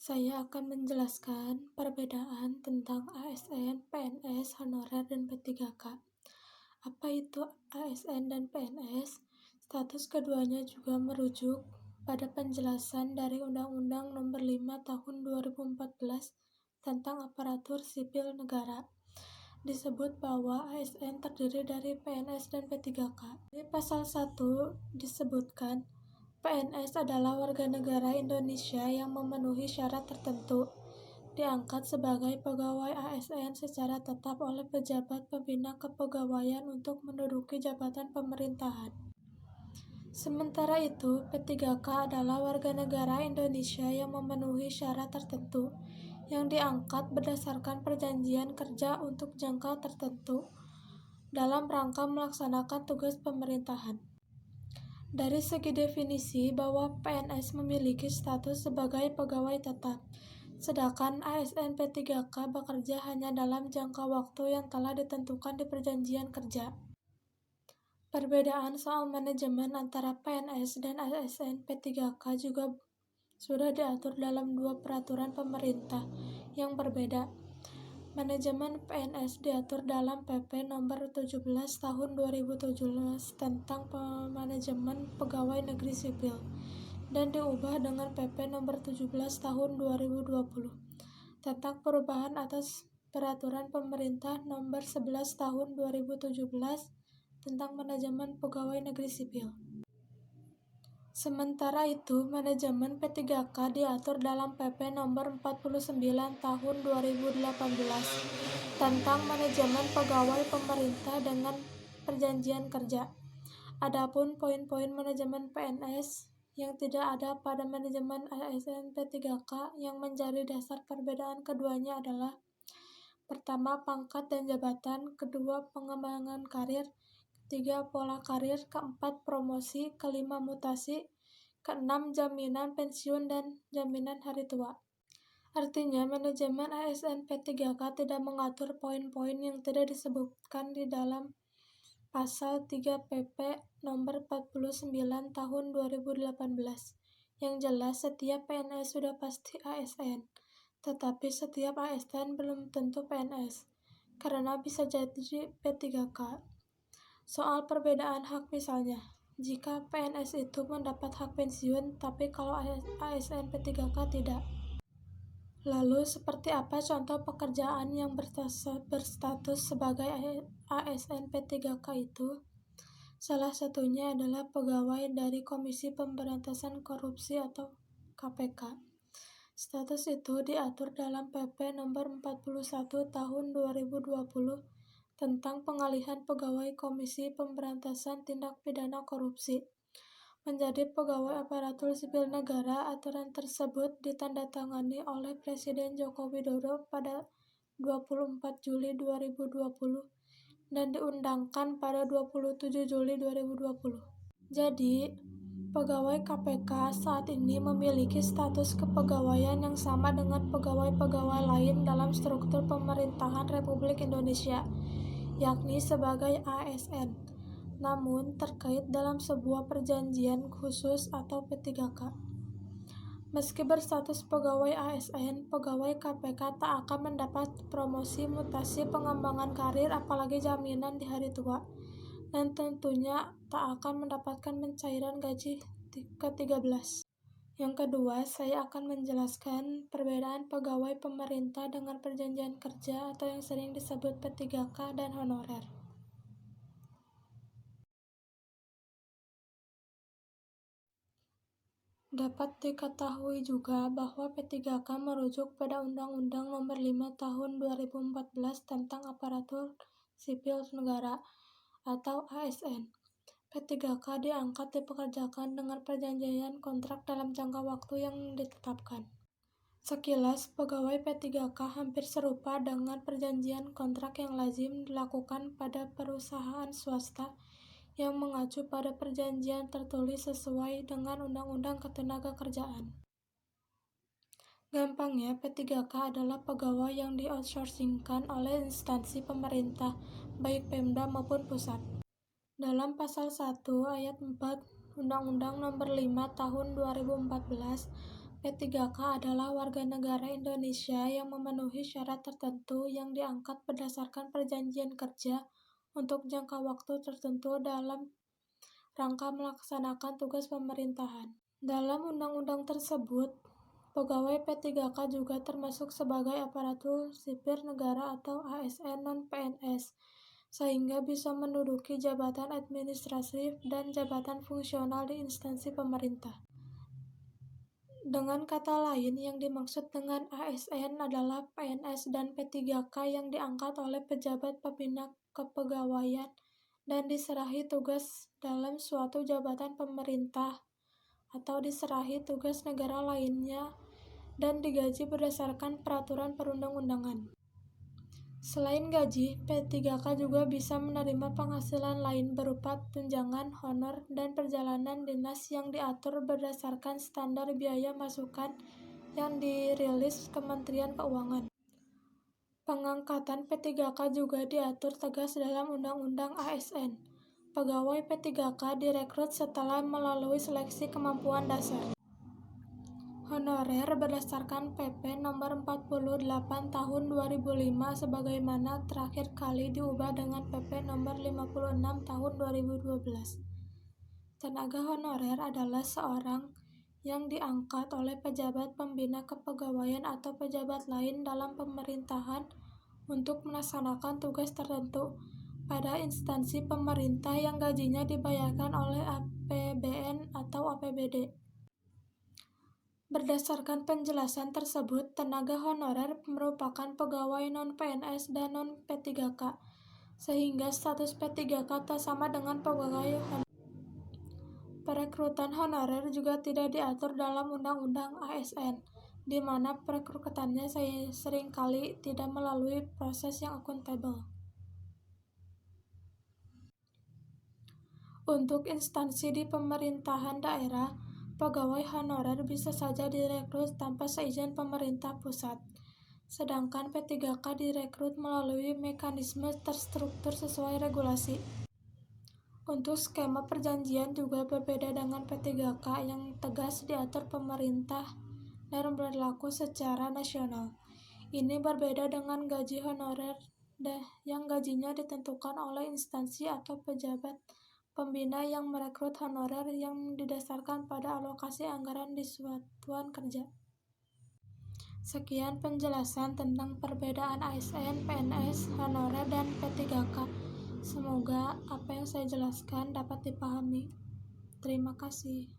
Saya akan menjelaskan perbedaan tentang ASN, PNS, honorer, dan P3K. Apa itu ASN dan PNS? Status keduanya juga merujuk pada penjelasan dari Undang-Undang Nomor 5 Tahun 2014 tentang Aparatur Sipil Negara. Disebut bahwa ASN terdiri dari PNS dan P3K. Di pasal 1 disebutkan PNS adalah warga negara Indonesia yang memenuhi syarat tertentu, diangkat sebagai pegawai ASN secara tetap oleh pejabat pembina kepegawaian untuk menduduki jabatan pemerintahan. Sementara itu, P3K adalah warga negara Indonesia yang memenuhi syarat tertentu, yang diangkat berdasarkan perjanjian kerja untuk jangka tertentu dalam rangka melaksanakan tugas pemerintahan. Dari segi definisi bahwa PNS memiliki status sebagai pegawai tetap, sedangkan ASN P3K bekerja hanya dalam jangka waktu yang telah ditentukan di perjanjian kerja. Perbedaan soal manajemen antara PNS dan ASN P3K juga sudah diatur dalam dua peraturan pemerintah yang berbeda. Manajemen PNS diatur dalam PP Nomor 17 Tahun 2017 tentang Manajemen Pegawai Negeri Sipil dan diubah dengan PP Nomor 17 Tahun 2020 tentang perubahan atas Peraturan Pemerintah Nomor 11 Tahun 2017 tentang Manajemen Pegawai Negeri Sipil. Sementara itu, manajemen P3K diatur dalam PP Nomor 49 Tahun 2018 tentang Manajemen Pegawai Pemerintah dengan Perjanjian Kerja. Adapun poin-poin manajemen PNS yang tidak ada pada manajemen ASN P3K yang menjadi dasar perbedaan keduanya adalah: pertama, pangkat dan jabatan; kedua, pengembangan karir; ketiga, pola karir; keempat, promosi; kelima, mutasi; keenam, jaminan pensiun dan jaminan hari tua. Artinya, manajemen ASN P3K tidak mengatur poin-poin yang tidak disebutkan di dalam Pasal 3 PP Nomor 49 Tahun 2018. Yang jelas, setiap PNS sudah pasti ASN, tetapi setiap ASN belum tentu PNS, karena bisa jadi P3K. Soal perbedaan hak misalnya, jika PNS itu mendapat hak pensiun, tapi kalau ASN P3K tidak. Lalu, seperti apa contoh pekerjaan yang berstatus sebagai ASN P3K itu? Salah satunya adalah pegawai dari Komisi Pemberantasan Korupsi atau KPK. Status itu diatur dalam PP Nomor 41 Tahun 2020 tentang pengalihan pegawai Komisi Pemberantasan Tindak Pidana Korupsi menjadi pegawai aparatur sipil negara. Aturan tersebut ditandatangani oleh Presiden Joko Widodo pada 24 Juli 2020 dan diundangkan pada 27 Juli 2020. Jadi, pegawai KPK saat ini memiliki status kepegawaian yang sama dengan pegawai-pegawai lain dalam struktur pemerintahan Republik Indonesia, yakni sebagai ASN, namun terkait dalam sebuah perjanjian khusus atau P3K. Meski berstatus pegawai ASN, pegawai KPK tak akan mendapat promosi, mutasi, pengembangan karir, apalagi jaminan di hari tua, dan tentunya tak akan mendapatkan pencairan gaji ke-13. Yang kedua, saya akan menjelaskan perbedaan pegawai pemerintah dengan perjanjian kerja atau yang sering disebut P3K dan honorer. Dapat diketahui juga bahwa P3K merujuk pada Undang-Undang Nomor 5 Tahun 2014 tentang Aparatur Sipil Negara atau ASN. P3K diangkat dipekerjakan dengan perjanjian kontrak dalam jangka waktu yang ditetapkan. Sekilas, pegawai P3K hampir serupa dengan perjanjian kontrak yang lazim dilakukan pada perusahaan swasta yang mengacu pada perjanjian tertulis sesuai dengan Undang-Undang Ketenagakerjaan. Gampangnya, P3K adalah pegawai yang di-outsourcingkan oleh instansi pemerintah, baik Pemda maupun pusat. Dalam Pasal 1 Ayat 4 Undang-Undang Nomor 5 Tahun 2014, P3K adalah warga negara Indonesia yang memenuhi syarat tertentu yang diangkat berdasarkan perjanjian kerja untuk jangka waktu tertentu dalam rangka melaksanakan tugas pemerintahan. Dalam undang-undang tersebut, pegawai P3K juga termasuk sebagai aparatur sipil negara atau ASN non-PNS, sehingga bisa menduduki jabatan administratif dan jabatan fungsional di instansi pemerintah. Dengan kata lain, yang dimaksud dengan ASN adalah PNS dan P3K yang diangkat oleh pejabat pembina kepegawaian dan diserahi tugas dalam suatu jabatan pemerintah atau diserahi tugas negara lainnya dan digaji berdasarkan peraturan perundang-undangan. Selain gaji, P3K juga bisa menerima penghasilan lain berupa tunjangan, honor, dan perjalanan dinas yang diatur berdasarkan standar biaya masukan yang dirilis Kementerian Keuangan. Pengangkatan P3K juga diatur tegas dalam Undang-Undang ASN. Pegawai P3K direkrut setelah melalui seleksi kemampuan dasar. Honorer berdasarkan PP Nomor 48 Tahun 2005 sebagaimana terakhir kali diubah dengan PP Nomor 56 Tahun 2012. Tenaga honorer adalah seorang yang diangkat oleh pejabat pembina kepegawaian atau pejabat lain dalam pemerintahan untuk melaksanakan tugas tertentu pada instansi pemerintah yang gajinya dibayarkan oleh APBN atau APBD. Berdasarkan penjelasan tersebut, tenaga honorer merupakan pegawai non-PNS dan non-P3K, sehingga status P3K tak sama dengan pegawai honorer. Perekrutan honorer juga tidak diatur dalam Undang-Undang ASN, di mana perekrutannya seringkali tidak melalui proses yang akuntabel. Untuk instansi di pemerintahan daerah, pegawai honorer bisa saja direkrut tanpa seizin pemerintah pusat, sedangkan P3K direkrut melalui mekanisme terstruktur sesuai regulasi. Untuk skema perjanjian juga berbeda dengan P3K yang tegas diatur pemerintah dan berlaku secara nasional. Ini berbeda dengan gaji honorer yang gajinya ditentukan oleh instansi atau pejabat pembina yang merekrut honorer yang didasarkan pada alokasi anggaran di satuan kerja. Sekian penjelasan tentang perbedaan ASN, PNS, honorer, dan P3K. Semoga apa yang saya jelaskan dapat dipahami. Terima kasih.